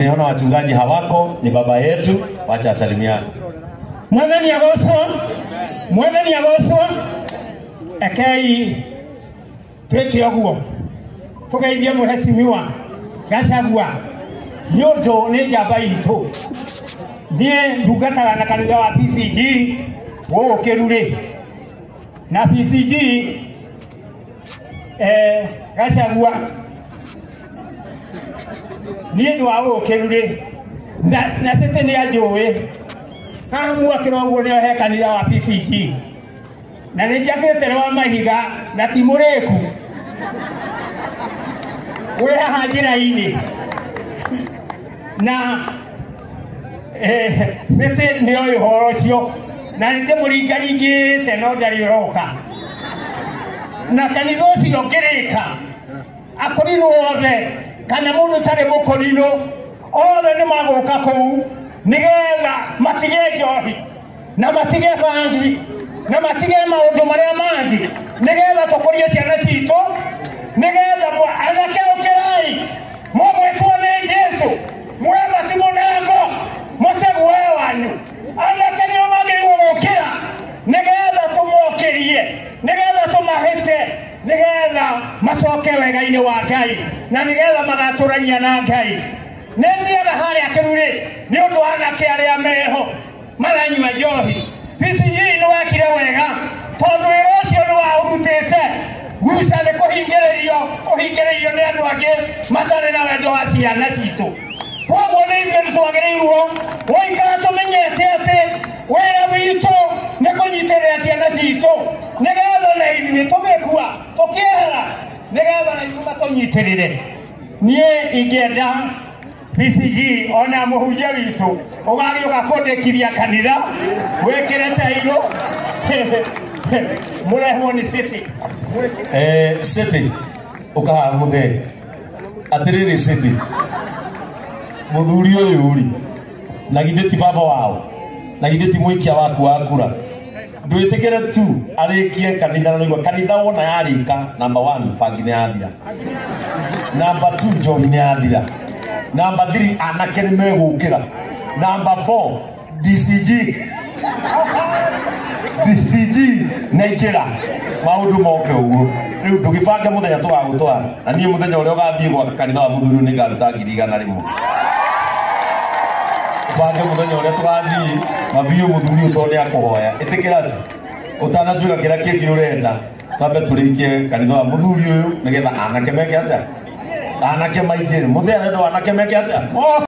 Niona wachungaji hawako, ni baba yetu, wacha asalimiane. Mwathani agocwo ekei tweke oguo tugeithie muheshimiwa Gachagua nyondo ni njamba itu nie ndungataga na kanitha wa PCG wo kiruri na PCG Gachagua nie ndo awo kiruri na sete ni ajowe hamwa kirogo ni he kanitha wa PCG na ni jakete wa mahiga na timureku we hajira ini na sete ni oyo horocio na ndi muringaringite no ndari roka na kanitha ucio kirika akorino othe kana mundu tare mukorino othe ni magoka kuu nigetha matige njohi na matige bangi na matige maundu maria mangi nigetha tukurie ciana citu nigetha anake ukirai mugwitwo ni Jesu mwema ti munango mutegu wanyu anake nio magiriirwo gukira nigetha tumukirie nigetha tumahite nigetha macoke wega-ini wa Ngai na nigetha magaturania na Ngai nĩndiaga harĩa kĩruri nĩ ũndũ wa anake arĩa meho maranyua njohi PCG nĩ wekire wega tondũ wĩra ũcio nĩ waũrutĩte guca nĩ kũhingĩrĩirio nĩ andũ angĩ matarĩ na wendo wa ciana citũ koguo nĩ ithuĩ nĩ twagĩrĩirwo gũikara tũmenyete atĩ wĩra witũ nĩ kũnyitĩrĩra ciana citũ nĩgetha na ithuĩ tũgĩkua tũkĩehera nĩgetha na ithuĩ matũnyitĩrĩre niĩ ingĩenda PCG ona muhunjia witu ugari ugakondekiria kanitha wekire tairo murehwo ni city city ukaha muthe atiriri city muthuri uyu uri na githeti baba wao na githeti muikia waku wa kura ndwitikire tu arikie kanitha na nigwa kanitha wona yarika number 1 bangi ni athira number 2 njohi ni athira number 3 anake ni megukira number 4 DCG naikira maundu moke uguo riu ndugibanga muthenya twagutwara na nie muthenya uria ugathie gwa kanitha wa muthuri ni ngaruta 100 rimwe bange muthenya uria tugathie mabiu muthuri utone akuhoya itikira tu utanatuika kira kingi urenda tambe turikie kanitha wa muthuri uyu nigetha anake meke atia anake maingire muthenya ndo anake meke atia